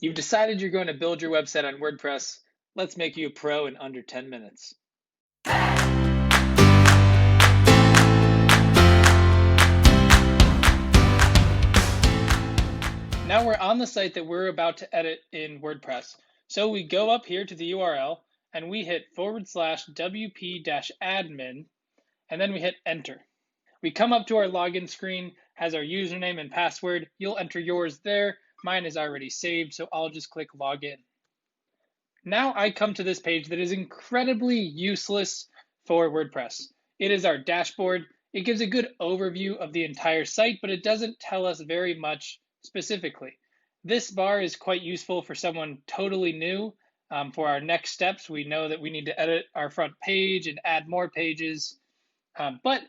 You've decided you're going to build your website on WordPress. Let's make you a pro in under 10 minutes. Now we're on the site that we're about to edit in WordPress. So we go up here to the URL and we hit /wp-admin and then we hit enter. We come up to our login screen, has our username and password. You'll enter yours there. Mine is already saved, so I'll just click login. Now I come to this page that is incredibly useless for WordPress. It is our dashboard. It gives a good overview of the entire site, but it doesn't tell us very much specifically. This bar is quite useful for someone totally new. For our next steps, we know that we need to edit our front page and add more pages. But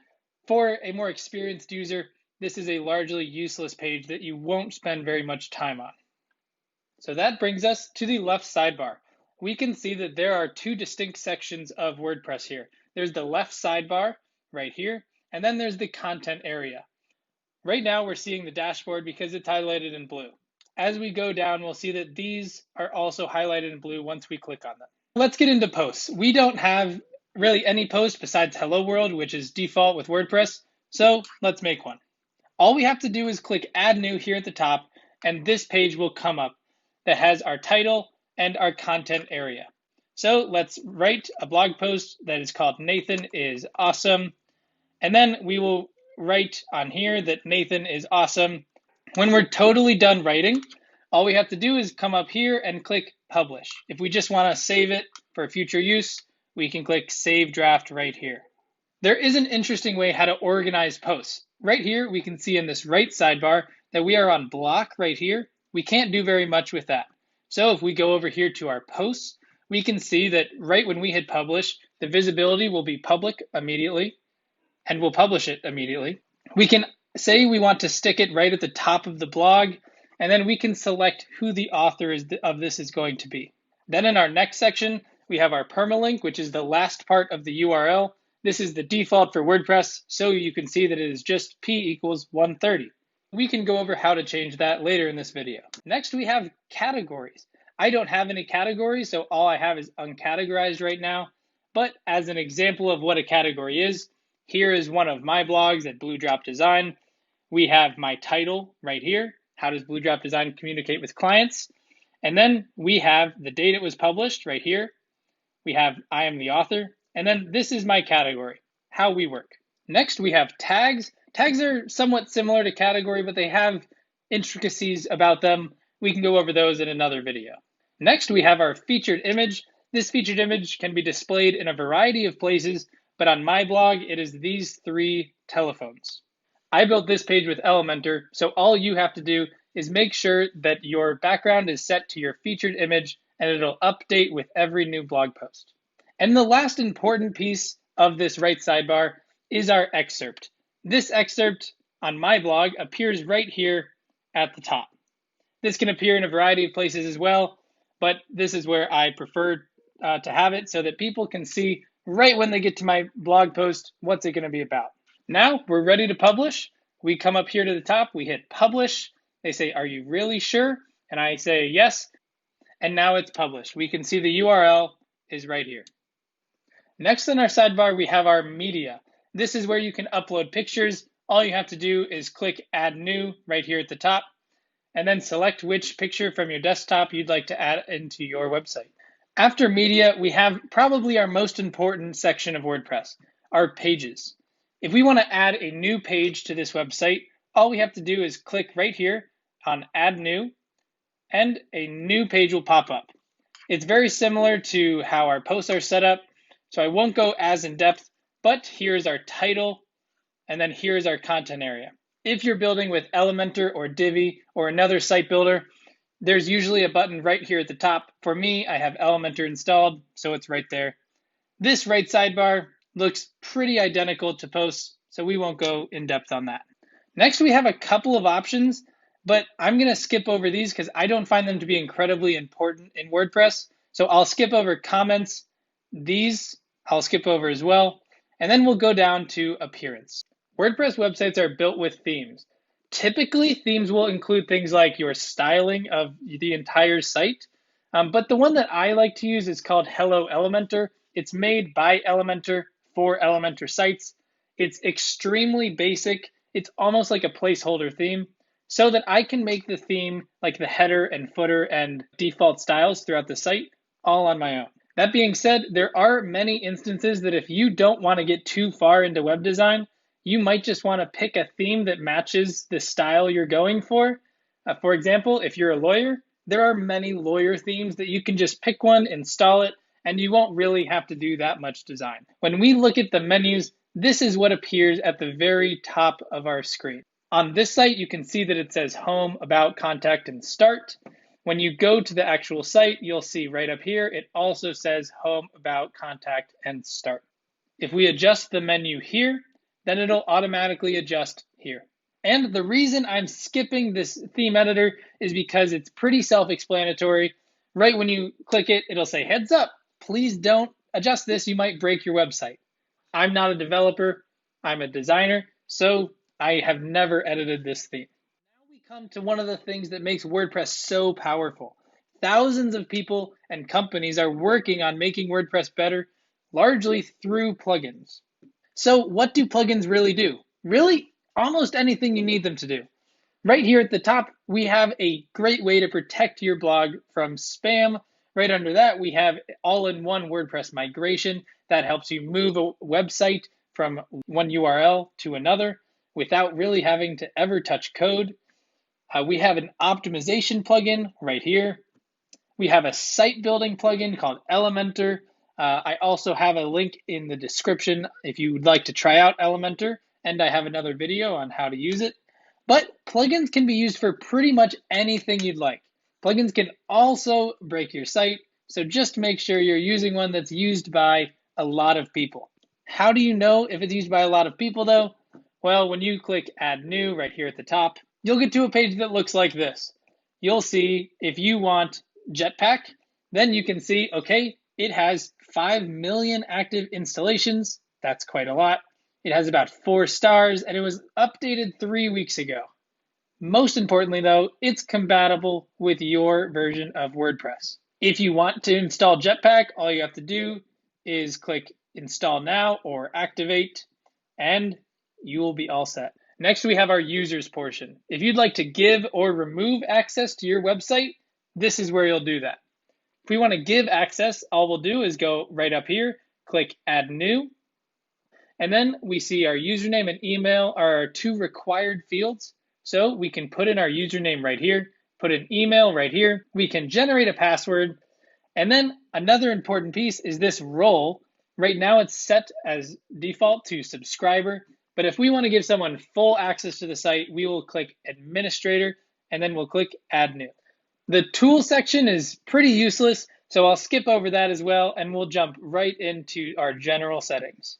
for a more experienced user, this is a largely useless page that you won't spend very much time on. So that brings us to the left sidebar. We can see that there are two distinct sections of WordPress here. There's the left sidebar right here, and then there's the content area. Right now we're seeing the dashboard because it's highlighted in blue. As we go down, we'll see that these are also highlighted in blue once we click on them. Let's get into posts. We don't have really any post besides Hello World, which is default with WordPress, so let's make one. All we have to do is click Add New here at the top, and this page will come up that has our title and our content area. So let's write a blog post that is called Nathan is Awesome. And then we will write on here that Nathan is awesome. When we're totally done writing, all we have to do is come up here and click Publish. If we just want to save it for future use, we can click Save Draft right here. There is an interesting way how to organize posts. Right here, we can see in this right sidebar that we are on block right here. We can't do very much with that. So if we go over here to our posts, we can see that right when we hit publish, the visibility will be public immediately, and we'll publish it immediately. We can say we want to stick it right at the top of the blog, and then we can select who the author of this is going to be. Then in our next section, we have our permalink, which is the last part of the URL. This is the default for WordPress, so you can see that it is just p = 130. We can go over how to change that later in this video. Next, we have categories. I don't have any categories, so all I have is uncategorized right now. But as an example of what a category is, here is one of my blogs at Blue Drop Design. We have my title right here. How does Blue Drop Design communicate with clients? And then we have the date it was published right here. We have I am the author. And then this is my category, how we work. Next, we have tags. Tags are somewhat similar to category, but they have intricacies about them. We can go over those in another video. Next, we have our featured image. This featured image can be displayed in a variety of places, but on my blog, it is these three telephones. I built this page with Elementor, so all you have to do is make sure that your background is set to your featured image, and it'll update with every new blog post. And the last important piece of this right sidebar is our excerpt. This excerpt on my blog appears right here at the top. This can appear in a variety of places as well, but this is where I prefer to have it so that people can see right when they get to my blog post what's it going to be about. Now we're ready to publish. We come up here to the top, we hit publish. They say, are you really sure? And I say yes, and now it's published. We can see the URL is right here. Next in our sidebar, we have our media. This is where you can upload pictures. All you have to do is click Add New right here at the top, and then select which picture from your desktop you'd like to add into your website. After media, we have probably our most important section of WordPress, our pages. If we want to add a new page to this website, all we have to do is click right here on Add New, and a new page will pop up. It's very similar to how our posts are set up, so I won't go as in depth, but here's our title, and then here's our content area. If you're building with Elementor or Divi or another site builder, there's usually a button right here at the top. For me, I have Elementor installed, so it's right there. This right sidebar looks pretty identical to posts, so we won't go in depth on that. Next, we have a couple of options, but I'm going to skip over these because I don't find them to be incredibly important in WordPress. So I'll skip over comments. These I'll skip over as well. And then we'll go down to appearance. WordPress websites are built with themes. Typically, themes will include things like your styling of the entire site, but the one that I like to use is called Hello Elementor. It's made by Elementor for Elementor sites. It's extremely basic. It's almost like a placeholder theme so that I can make the theme like the header and footer and default styles throughout the site all on my own. That being said, there are many instances that if you don't want to get too far into web design, you might just want to pick a theme that matches the style you're going for. For example, if you're a lawyer, there are many lawyer themes that you can just pick one, install it, and you won't really have to do that much design. When we look at the menus, this is what appears at the very top of our screen. On this site, you can see that it says Home, About, Contact, and Start. When you go to the actual site, you'll see right up here, it also says Home, About, Contact, and Start. If we adjust the menu here, then it'll automatically adjust here. And the reason I'm skipping this theme editor is because it's pretty self-explanatory. Right when you click it, it'll say, heads up, please don't adjust this, you might break your website. I'm not a developer, I'm a designer, so I have never edited this theme. Now we come to one of the things that makes WordPress so powerful. Thousands of people and companies are working on making WordPress better, largely through plugins. So what do plugins really do? Really, almost anything you need them to do. Right here at the top, we have a great way to protect your blog from spam. Right under that, we have all-in-one WordPress migration that helps you move a website from one URL to another without really having to ever touch code. We have an optimization plugin right here. We have a site building plugin called Elementor. I also have a link in the description if you would like to try out Elementor, and I have another video on how to use it. But plugins can be used for pretty much anything you'd like. Plugins can also break your site, so just make sure you're using one that's used by a lot of people. How do you know if it's used by a lot of people though? Well, when you click Add New right here at the top, you'll get to a page that looks like this. You'll see if you want Jetpack, then you can see, okay, it has 5 million active installations. That's quite a lot. It has about 4 stars, and it was updated 3 weeks ago. Most importantly, though, it's compatible with your version of WordPress. If you want to install Jetpack, all you have to do is click Install Now or Activate, and you will be all set. Next, we have our users portion. If you'd like to give or remove access to your website, this is where you'll do that. If we want to give access, all we'll do is go right up here, click Add New, and then we see our username and email are our 2 required fields. So we can put in our username right here, put an email right here. We can generate a password. And then another important piece is this role. Right now it's set as default to subscriber. But if we want to give someone full access to the site, we will click Administrator, and then we'll click Add New. The tool section is pretty useless, so I'll skip over that as well, and we'll jump right into our general settings.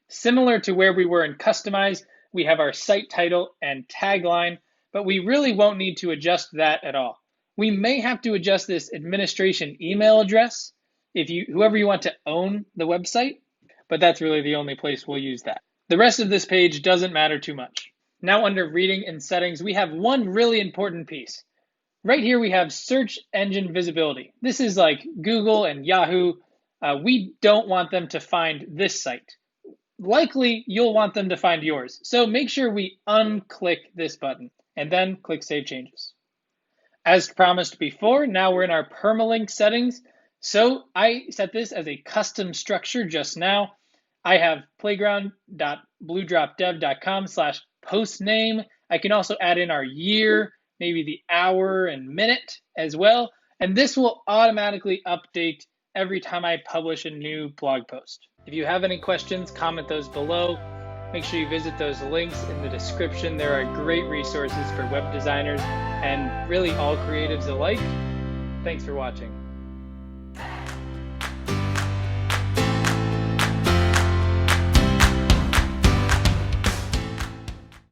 Similar to where we were in Customize, we have our site title and tagline, but we really won't need to adjust that at all. We may have to adjust this administration email address if whoever you want to own the website, but that's really the only place we'll use that. The rest of this page doesn't matter too much. Now under reading and settings, we have one really important piece. Right here we have search engine visibility. This is like Google and Yahoo. We don't want them to find this site. Likely you'll want them to find yours. So make sure we unclick this button and then click Save Changes. As promised before, now we're in our permalink settings. So I set this as a custom structure just now. I have playground.bluedropdev.com/postname. I can also add in our year, maybe the hour and minute as well. And this will automatically update every time I publish a new blog post. If you have any questions, comment those below. Make sure you visit those links in the description. There are great resources for web designers and really all creatives alike. Thanks for watching.